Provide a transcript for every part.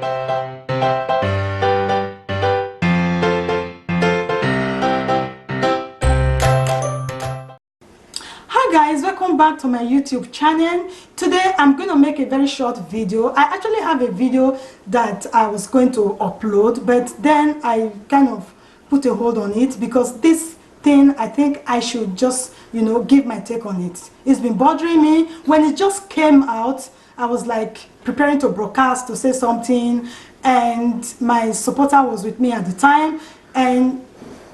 Hi guys, welcome back to my YouTube channel. Today I'm going to make a very short video. I actually have a video that I was going to upload, but then I kind of put a hold on it because this thing, I think I should just, give my take on it. It's been bothering me. When it just came out, I was like preparing to broadcast, to say something, and my supporter was with me at the time, and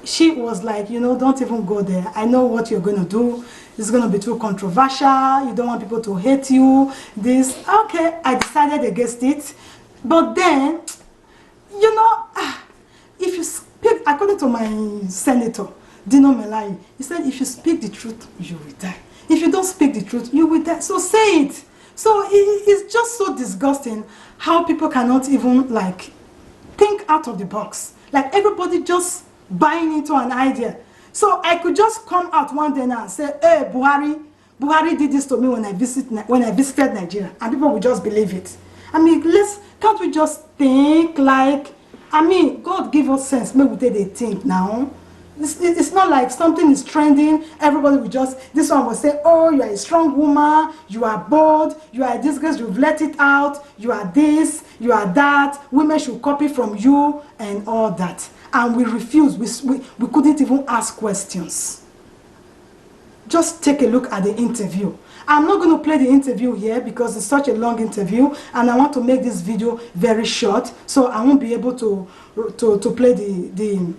she was like, don't even go there. I know what you're going to do. It's going to be too controversial. You don't want people to hate you. This, okay, I decided against it. But then, if you speak, according to my senator, Dino Melaye, he said, if you speak the truth, you will die. If you don't speak the truth, you will die. So say it. So it's just so disgusting how people cannot even, like, think out of the box. Like, everybody just buying into an idea. So I could just come out one day now and say, hey, Buhari did this to me when I visited Nigeria, and people will just believe it. I mean, can't we just think like, God give us sense, maybe they think now. It's not like something is trending, everybody will just, this one will say, oh, you are a strong woman, you are bold, you are a disgrace, you've let it out, you are this, you are that, women should copy from you, and all that. And we refused, we couldn't even ask questions. Just take a look at the interview. I'm not going to play the interview here because it's such a long interview, and I want to make this video very short, so I won't be able to play the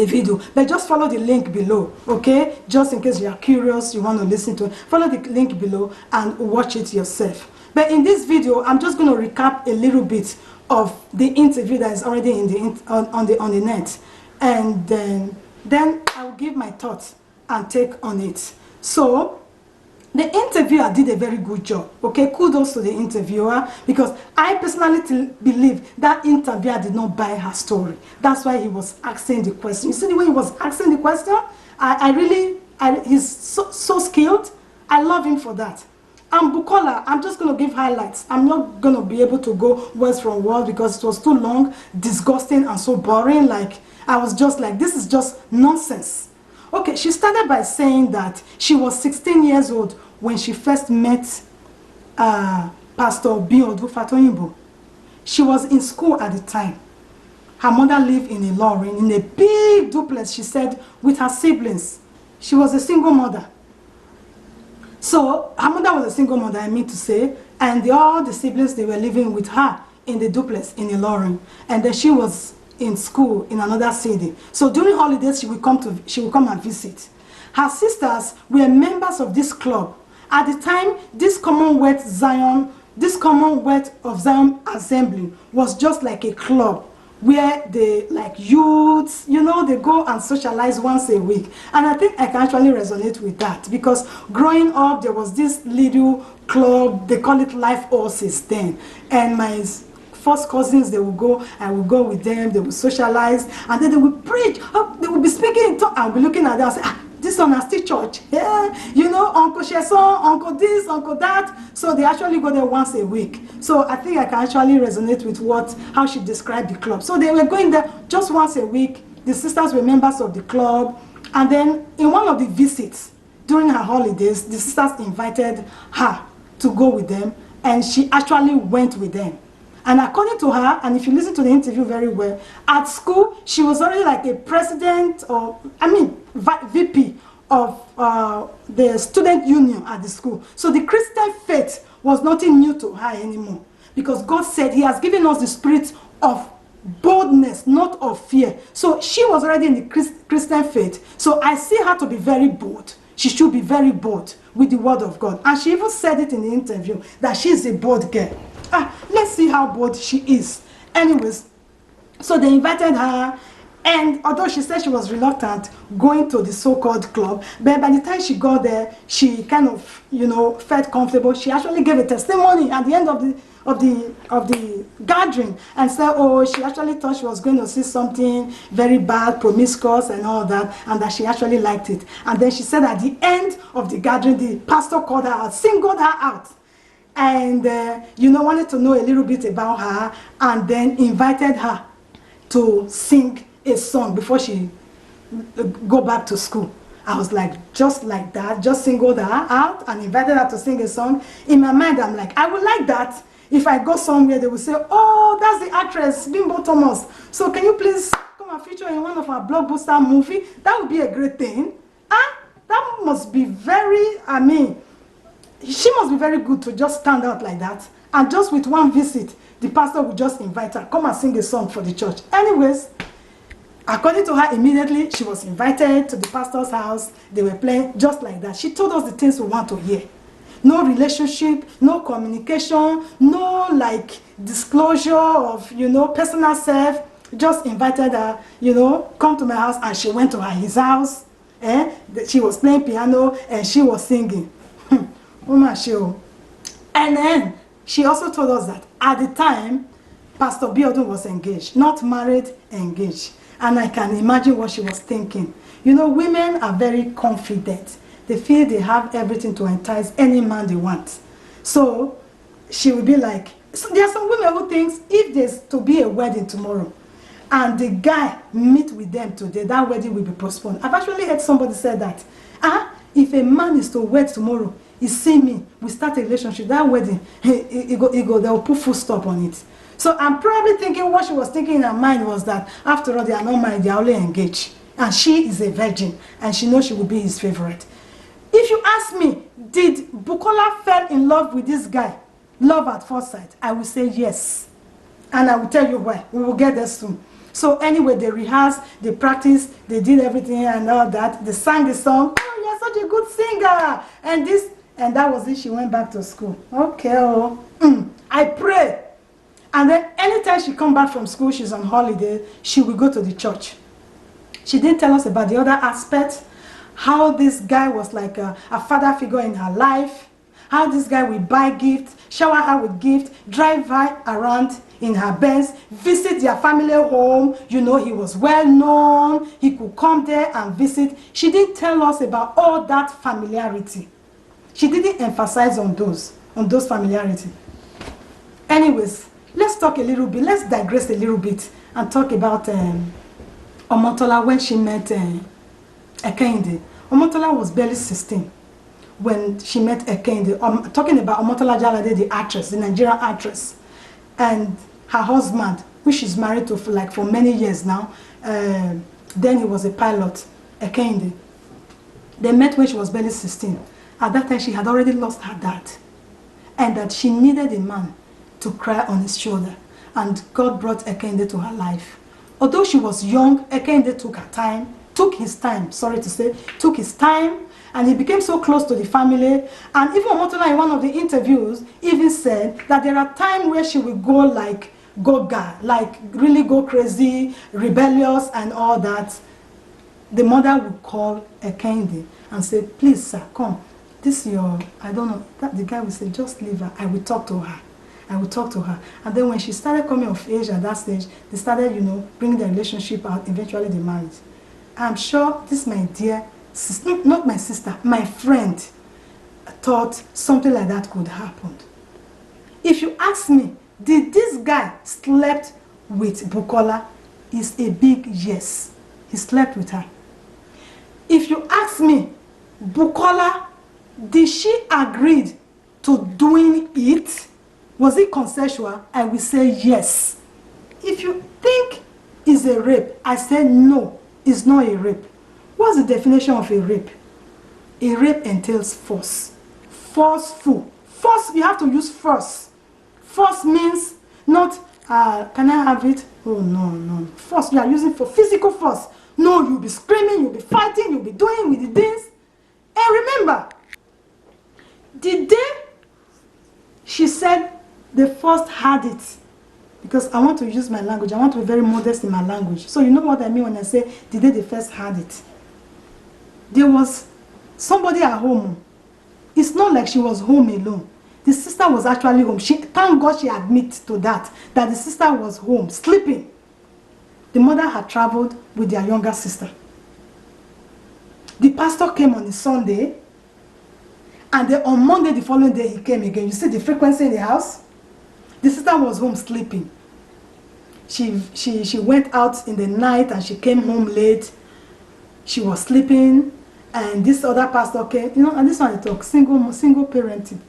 video. But just follow the link below, okay? Just in case you are curious, you want to listen to it, follow the link below and watch it yourself. But in this video, I'm just going to recap a little bit of the interview that is already on the net, and then I'll give my thoughts and take on it. So the interviewer did a very good job, okay? Kudos to the interviewer, because I personally believe that interviewer did not buy her story. That's why he was asking the question. You see the way he was asking the question? He's so skilled. I love him for that. And Bukola, I'm just going to give highlights. I'm not going to be able to go words from words because it was too long, disgusting, and so boring. Like, I was just like, this is just nonsense. Okay, she started by saying that she was 16 years old when she first met Pastor Biodu Fatoyinbo. She was in school at the time. Her mother lived in Ilorin, in a big duplex, she said, with her siblings. She was a single mother. So, her mother was a single mother, I mean to say, and all the siblings, they were living with her in the duplex in Ilorin. And then she was in school in another city. So during holidays, she will come and visit. Her sisters were members of this club. At the time, this Commonwealth of Zion Assembly was just like a club where they, like youths, they go and socialize once a week. And I think I can actually resonate with that, because growing up, there was this little club, they call it Life Oasis then. And my first cousins, they will go, I will go with them, they will socialize, and then they will preach. Oh, they will be speaking in tongues. I'll be looking at them and say, this one is still church. Yeah, Uncle Sheson, Uncle this, Uncle that. So they actually go there once a week. So I think I can actually resonate with how she described the club. So they were going there just once a week. The sisters were members of the club. And then in one of the visits during her holidays, the sisters invited her to go with them, and she actually went with them. And according to her, and if you listen to the interview very well, at school, she was already like a president, or, VP of the student union at the school. So the Christian faith was nothing new to her anymore. Because God said he has given us the spirit of boldness, not of fear. So she was already in the Christian faith. So I see her to be very bold. She should be very bold with the word of God. And she even said it in the interview that she is a bold girl. Let's see how bold she is. Anyways, so they invited her, and although she said she was reluctant going to the so-called club, but by the time she got there, she kind of, felt comfortable. She actually gave a testimony at the end of the gathering, and said, oh, she actually thought she was going to see something very bad, promiscuous and all that, and that she actually liked it. And then she said at the end of the gathering, the pastor called her out, singled her out, and you know, wanted to know a little bit about her, and then invited her to sing a song before she go back to school. I was like, just like that, just singled her out and invited her to sing a song. In my mind, I'm like, I would like that. If I go somewhere, they will say, oh, that's the actress, Bimbo Thomas. So can you please come and feature in one of our blockbuster movie? That would be a great thing. That must be very, I mean, she must be very good to just stand out like that. And just with one visit, the pastor would just invite her, come and sing a song for the church. Anyways, according to her, immediately she was invited to the pastor's house. They were playing just like that. She told us the things we want to hear. No relationship, no communication, no like disclosure of, you know, personal self. Just invited her, you know, come to my house, and she went to his house. She was playing piano and she was singing. And then she also told us that at the time, Pastor Biodun was engaged, not married, engaged. And I can imagine what she was thinking. You know, women are very confident. They feel they have everything to entice any man they want. So she would be like, so there are some women who think if there's to be a wedding tomorrow and the guy meet with them today, that wedding will be postponed. I've actually heard somebody say that. If a man is to wed tomorrow, he see me, we start a relationship, that wedding, they'll put full stop on it. So I'm probably thinking what she was thinking in her mind was that after all, they are not married, they are only engaged. And she is a virgin, and she knows she will be his favorite. If you ask me, did Bukola fell in love with this guy, love at first sight, I will say yes. And I will tell you why. We will get there soon. So anyway, they rehearsed, they practiced, they did everything and all that. They sang the song. Oh, you're such a good singer. And that was it. She went back to school. Okay, I pray. And then anytime she come back from school, she's on holiday, she will go to the church. She didn't tell us about the other aspect, how this guy was like a father figure in her life, how this guy will buy gifts, shower her with gifts, drive her around in her Benz, visit their family home. You know, he was well known, he could come there and visit. She didn't tell us about all that familiarity. She didn't emphasize on those familiarity. Anyways, let's talk a little bit, let's digress a little bit and talk about Omotola when she met Ekende. Omotola was barely 16 when she met Ekende. I'm talking about Omotola Jalade, the actress, the Nigerian actress. And her husband, who she's married to for many years now, then he was a pilot, Ekende. They met when she was barely 16. At that time, she had already lost her dad. And that she needed a man to cry on his shoulder. And God brought Ekende to her life. Although she was young, Ekende took his time, and he became so close to the family. And even Omotola, in one of the interviews, even said that there are times where she will go gaga, like really go crazy, rebellious and all that. The mother would call Ekende and say, please sir, come. This is your, I don't know, the guy would say, just leave her, I will talk to her. And then when she started coming of age at that stage, they started, you know, bringing the relationship out. Eventually they married. I'm sure this, my dear sister, not my sister, my friend, thought something like that could happen. If you ask me, did this guy slept with Bukola? Is a big yes. He slept with her. If you ask me, Bukola, did she agree to doing it? Was it consensual? I will say yes. If you think it's a rape, I say no, it's not a rape. What's the definition of a rape? A rape entails force. Forceful. Force, you have to use force. Force means not, can I have it? Oh, no. Force, you are using for physical force. No, you'll be screaming, you'll be fighting, you'll be doing with the things. And remember, the day she said they first had it, because I want to use my language, I want to be very modest in my language. So you know what I mean when I say the day they first had it. There was somebody at home. It's not like she was home alone. The sister was actually home. Thank God she admits to that the sister was home, sleeping. The mother had traveled with their younger sister. The pastor came on a Sunday, And then on Monday, the following day, he came again. You see the frequency in the house? The sister was home sleeping. She went out in the night and she came home late. She was sleeping, and this other pastor came. You know, and this one I talk, single parenting.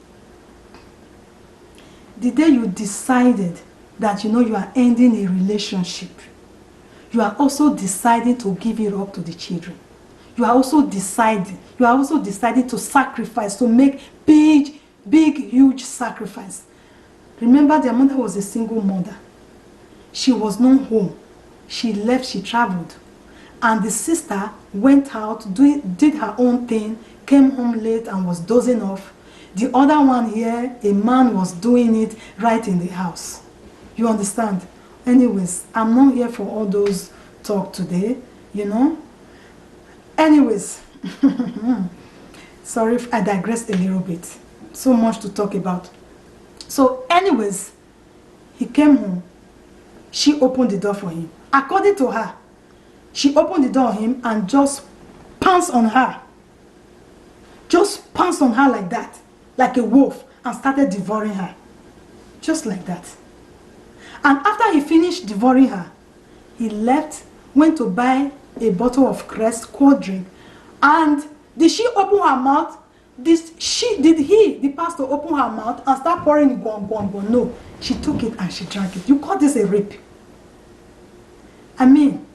The day you decided that, you know, you are ending a relationship, you are also deciding to give it up to the children. You are also deciding to sacrifice, to make big, huge sacrifice. Remember, their mother was a single mother. She was not home. She left, she traveled. And the sister went out, did her own thing, came home late and was dozing off. The other one here, a man was doing it right in the house. You understand? Anyways, I'm not here for all those talk today, you know. Anyways, sorry if I digressed a little bit. So much to talk about. So anyways, he came home. She opened the door for him. According to her, she opened the door on him and just pounced on her. Just pounced on her like that, like a wolf, and started devouring her. Just like that. And after he finished devouring her, he left, went to buy a bottle of Crest cold drink. And did she open her mouth? Did the pastor open her mouth and start pouring guan? No, she took it and she drank it. You call this a rape? I mean,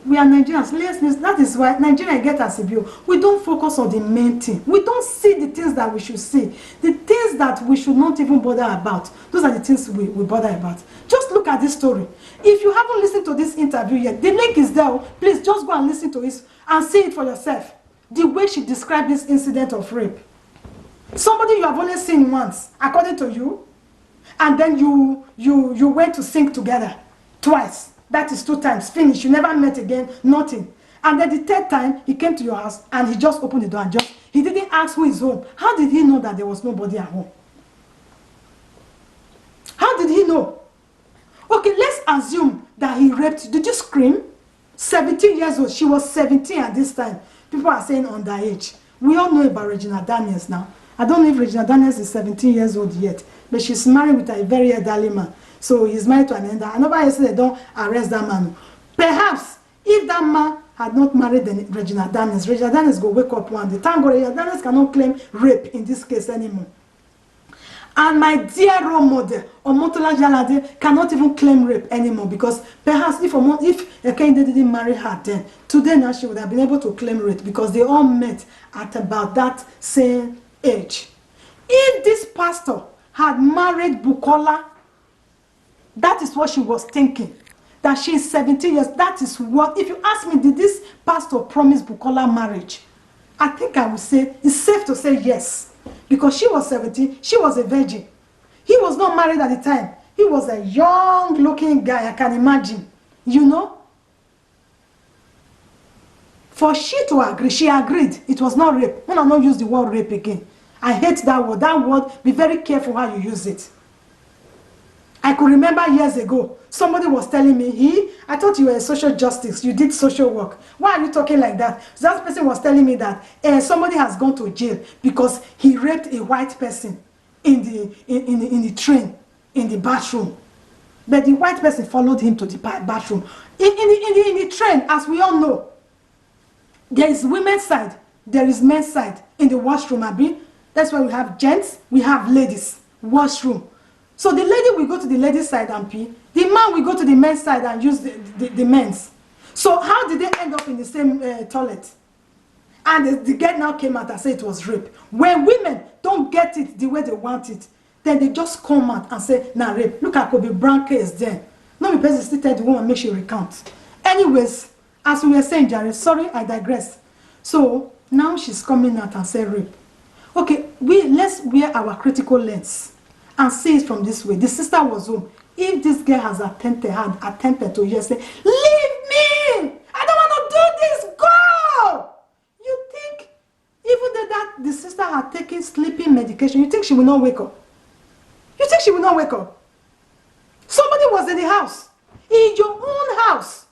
we are Nigerians. That is why Nigeria get as a bill. We don't focus on the main thing. We don't see the things that we should see. The things that we should not even bother about. Those are the things we bother about. Just look at this story. If you haven't listened to this interview yet, the link is there. Please just go and listen to it and see it for yourself. The way she described this incident of rape. Somebody you have only seen once, according to you, and then you went to sing together twice. That is 2 times. Finish. You never met again. Nothing. And then the 3rd time, he came to your house and he just opened the door and he didn't ask who is home. How did he know that there was nobody at home? How did he know? Okay, let's assume that he raped you. Did you scream? 17 years old. She was 17 at this time. People are saying underage. We all know about Regina Daniels now. I don't know if Regina Daniels is 17 years old yet, but she's married with a very elderly man. So he's married to an elder. And nobody said they don't arrest that man. Perhaps if that man had not married Regina Daniels go wake up one day. Thank God, Regina Daniels cannot claim rape in this case anymore. And my dear role model, Omotola Jalade, cannot even claim rape anymore, because perhaps if Ekende didn't marry her then, today now she would have been able to claim rape, because they all met at about that same age. If this pastor had married Bukola, that is what she was thinking. That she is 17 years. That is what, if you ask me, did this pastor promise Bukola marriage? I think I would say, it's safe to say yes. Because she was 17, she was a virgin. He was not married at the time. He was a young looking guy, I can imagine. You know? For she to agree, she agreed. It was not rape. When I not use the word rape again. I hate that word. That word, be very careful how you use it. I could remember years ago, somebody was telling me, I thought you were a social justice, you did social work. Why are you talking like that? So that person was telling me that somebody has gone to jail because he raped a white person in the train, in the bathroom. But the white person followed him to the bathroom. In the train, as we all know, there is women's side, there is men's side in the washroom, Abi. That's why we have gents, we have ladies, washroom. So the lady will go to the ladies' side and pee. The man will go to the men's side and use the men's. So how did they end up in the same toilet? And the girl now came out and said it was rape. When women don't get it the way they want it, then they just come out and say, nah, rape. Look at Kobe Brown case there. No, the person still tell the woman, make sure recount. Anyways, as we were saying, Jared, sorry, I digress. So now she's coming out and say rape. Okay, let's wear our critical lens and see it from this way. The sister was home. If this girl had attempted to just say, leave me! I don't want to do this, go! You think, even though the sister had taken sleeping medication, you think she will not wake up? You think she will not wake up? Somebody was in the house, in your own house,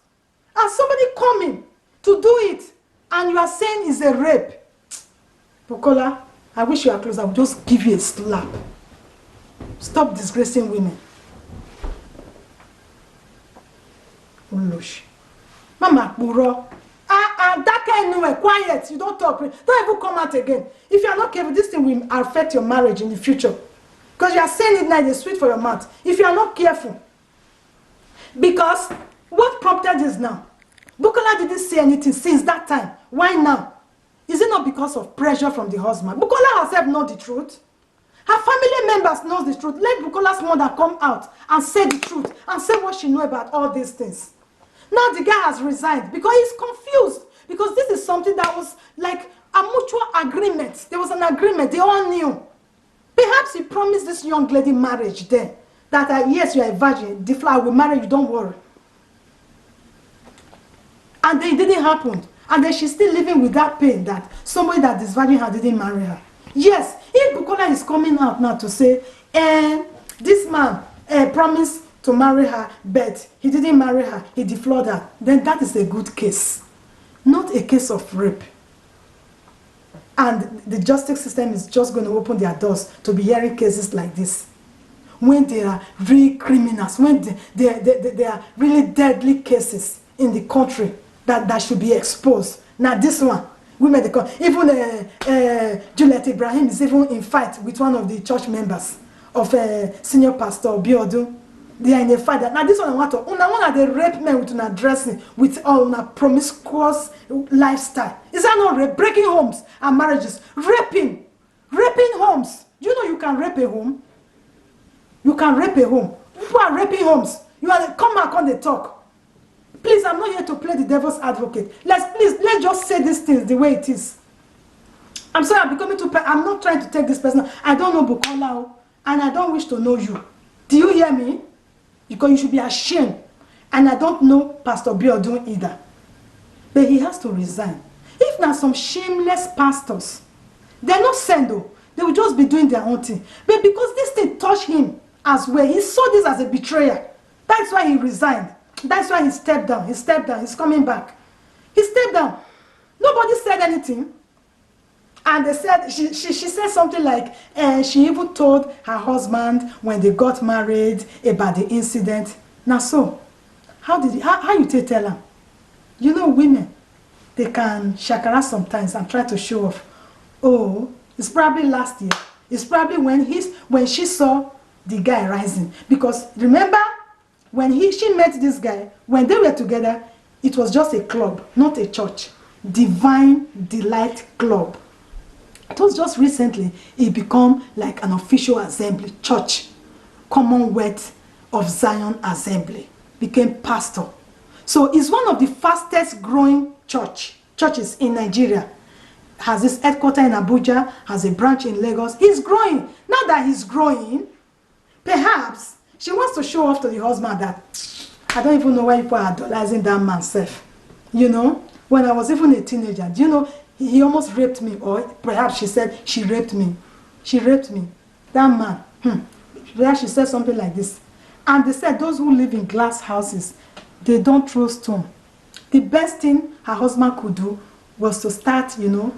and somebody coming to do it, and you are saying it's a rape. Bukola, I wish you were close. I would just give you a slap. Stop disgracing women. Mama Buro. That kind of way, quiet. You don't talk. Don't even come out again. If you are not careful, this thing will affect your marriage in the future. Because you are saying it now, it's sweet for your mouth. If you are not careful. Because what prompted this now? Bukola didn't say anything since that time. Why now? Is it not because of pressure from the husband? Bukola herself knows the truth. Her family members know the truth. Let Bukola's mother come out and say the truth and say what she knows about all these things. Now the guy has resigned because he's confused. Because this is something that was like a mutual agreement. There was an agreement. They all knew. Perhaps he promised this young lady marriage then. That yes, you are a virgin. The flower will marry you, don't worry. And then it didn't happen. And then she's still living with that pain that somebody that is virgin her didn't marry her. Yes, if Bukola is coming out now to say, this man promised to marry her, but he didn't marry her, he defrauded her, then that is a good case. Not a case of rape. And the justice system is just going to open their doors to be hearing cases like this. When they are real criminals, when they are really deadly cases in the country that should be exposed. Now this one, women, even Juliet Ibrahim is even in fight with one of the church members of Senior Pastor Biodun. They are in a fight. Now this one I want to, one of the rape men with an dressing with a promiscuous lifestyle. Is that not rape? Breaking homes and marriages. Raping homes. Do you know you can rape a home? You can rape a home. People are raping homes. You are come back on the talk. Please, I'm not here to play the devil's advocate. Let's just say these things the way it is. I'm sorry, I'm becoming too. I'm not trying to take this person. I don't know Bukola, and I don't wish to know you. Do you hear me? Because you should be ashamed. And I don't know Pastor Biodun either. But he has to resign. If not some shameless pastors, they're not sent though. They will just be doing their own thing. But because this thing touched him as well, he saw this as a betrayer. That's why he resigned. That's why he stepped down. He stepped down. He's coming back. He stepped down. Nobody said anything. And they said, she said something like, she even told her husband when they got married about the incident. Now so, how you tell her? You know women, they can shakara sometimes and try to show off. Oh, it's probably last year. It's probably when she saw the guy rising. Because remember, when she met this guy, when they were together, it was just a club, not a church. Divine Delight Club. It was just recently, it became like an official assembly, church, Commonwealth of Zion Assembly, became pastor. So it's one of the fastest growing churches in Nigeria. Has its headquarters in Abuja, has a branch in Lagos. He's growing. Now that he's growing, perhaps she wants to show off to the husband that I don't even know why people are idolizing that man self. You know, when I was even a teenager, do you know, he almost raped me, or perhaps she said she raped me. She raped me. That man. Perhaps she said something like this. And they said those who live in glass houses, they don't throw stone. The best thing her husband could do was to start, you know,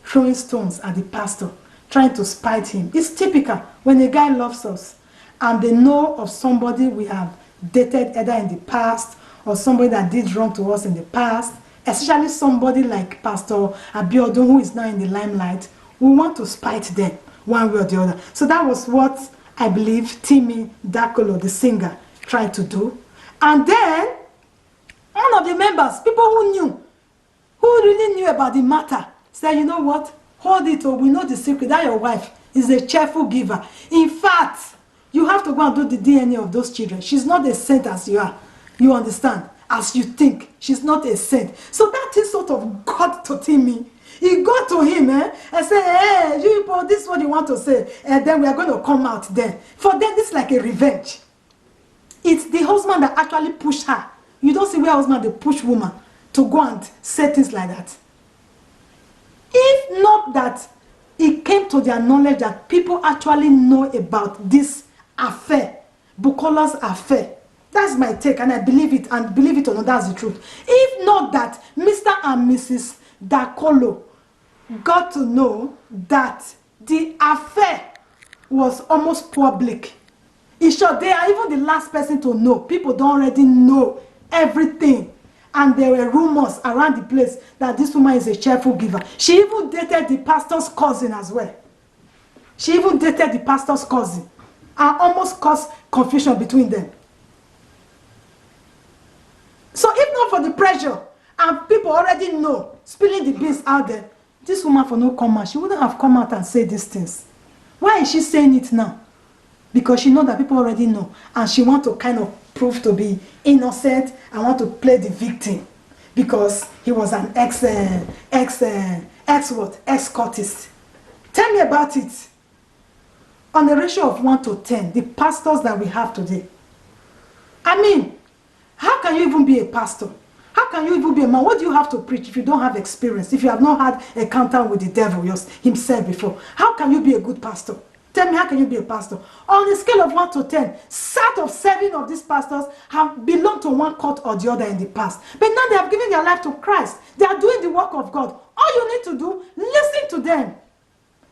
throwing stones at the pastor, trying to spite him. It's typical when a guy loves us and they know of somebody we have dated either in the past or somebody that did wrong to us in the past, especially somebody like Pastor Abiodun, who is now in the limelight. We want to spite them one way or the other. So that was what I believe Timmy Dakolo, the singer, tried to do. And then one of the members, people who really knew about the matter, said, you know what, hold it, or we know the secret, that your wife is a cheerful giver. In fact, you have to go and do the DNA of those children. She's not a saint as you are. You understand? As you think. She's not a saint. So that is sort of got to Timmy. He got to him and said, hey, you people, this is what you want to say. And then we are going to come out then. For them, this is like a revenge. It's the husband that actually pushed her. You don't see where husband they push woman to go and say things like that. If not that it came to their knowledge that people actually know about this affair, Bukola's affair. That's my take, and I believe it, and believe it or not, that's the truth. If not that Mr. and Mrs. Dakolo got to know that the affair was almost public. In short, they are even the last person to know. People don't already know everything. And there were rumors around the place that this woman is a cheerful giver. She even dated the pastor's cousin as well. She even dated the pastor's cousin and almost caused confusion between them. So if not for the pressure and people already know, spilling the beans out there, this woman for no come out, she wouldn't have come out and said these things. Why is she saying it now? Because she knows that people already know, and she wants to kind of prove to be innocent and want to play the victim because he was an ex-cultist. Tell me about it. On a ratio of 1 to 10, the pastors that we have today. I mean, how can you even be a pastor? How can you even be a man? What do you have to preach if you don't have experience? If you have not had a encounter with the devil himself before? How can you be a good pastor? Tell me, how can you be a pastor? On a scale of 1 to 10, 7 of these pastors have belonged to one cult or the other in the past. But now they have given their life to Christ. They are doing the work of God. All you need to do, listen to them.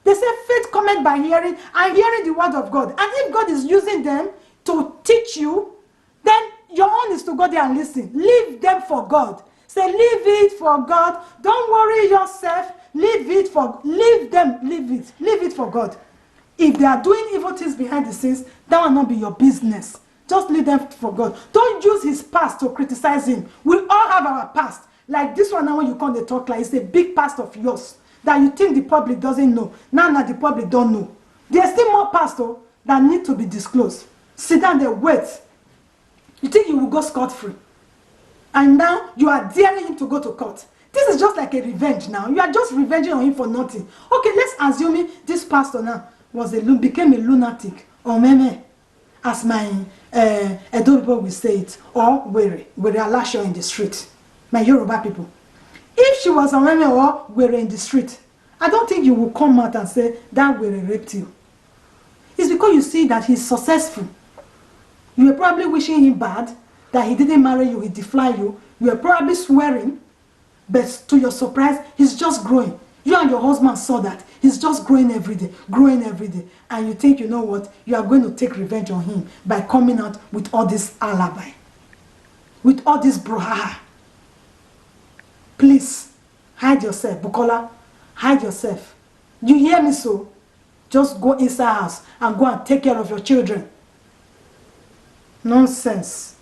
They say faith cometh by hearing, and hearing the word of God. And if God is using them to teach you, then your own is to go there and listen. Leave them for God. Say, leave it for God. Don't worry yourself. Leave it for God. If they are doing evil things behind the scenes, that will not be your business. Just leave them for God. Don't use his past to criticize him. We all have our past. Like this one now, when you come to talk like it's a big past of yours that you think the public doesn't know. Now the public don't know. There's still more past that need to be disclosed. Sit down there, wait. You think you will go scot-free. And now you are daring him to go to court. This is just like a revenge now. You are just revenging on him for nothing. Okay, let's assume this pastor now became a lunatic, or meme, as my Edo people will say it, or were Alasho in the street, my Yoruba people. If she was a meme or were in the street, I don't think you will come out and say that were raped you. It's because you see that he's successful. You were probably wishing him bad, that he didn't marry you, he defy you. You were probably swearing, but to your surprise, he's just growing. You and your husband saw that. He's just growing every day. And you think, you know what? You are going to take revenge on him by coming out with all this alibi. With all this brouhaha. Please, hide yourself. Bukola, hide yourself. You hear me so? Just go inside house and go and take care of your children. Nonsense.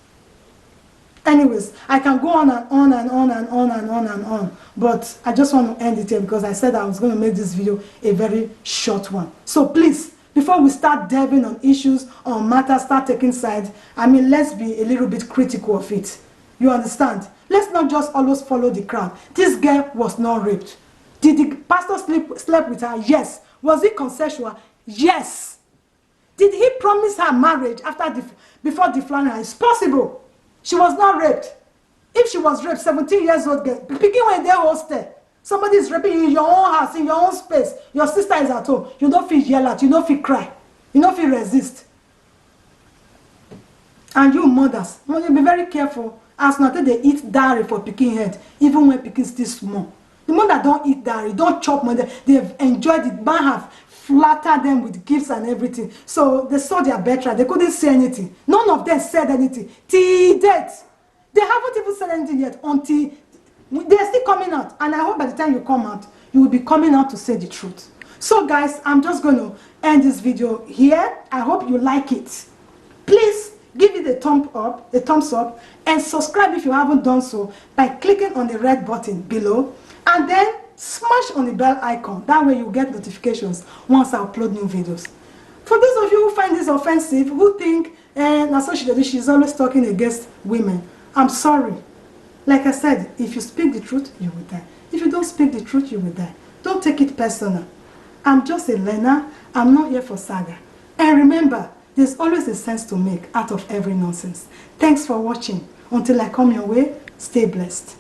Anyways, I can go on and on and on and on and on and on. But I just want to end it here because I said I was going to make this video a very short one. So please, before we start delving on issues, on matters, start taking sides, I mean, let's be a little bit critical of it. You understand? Let's not just always follow the crowd. This girl was not raped. Did the pastor sleep with her? Yes. Was it consensual? Yes. Did he promise her marriage before the flanner? It's possible. She was not raped. If she was raped, 17 years old girl, picking when they hosted, somebody is raping you in your own house, in your own space. Your sister is at home. You don't feel yell at, you don't feel cry, you don't feel resist. And you mothers, you be very careful. As not that they eat dairy for picking head, even when picking still small. The mother don't eat dairy, don't chop money. They've enjoyed it. Man have flattered them with gifts and everything. So they saw their birthright. They couldn't say anything. None of them said anything. Till date. They haven't even said anything yet until they're still coming out. And I hope by the time you come out, you will be coming out to say the truth. So guys, I'm just going to end this video here. I hope you like it. Please give it a thumbs up, and subscribe if you haven't done so by clicking on the red button below, and then smash on the bell icon. That way you get notifications once I upload new videos. For those of you who find this offensive, who think she's always talking against women, I'm sorry. Like I said, if you speak the truth, you will die. If you don't speak the truth, you will die. Don't take it personal. I'm just a learner. I'm not here for saga. And remember, there's always a sense to make out of every nonsense. Thanks for watching. Until I come your way, stay blessed.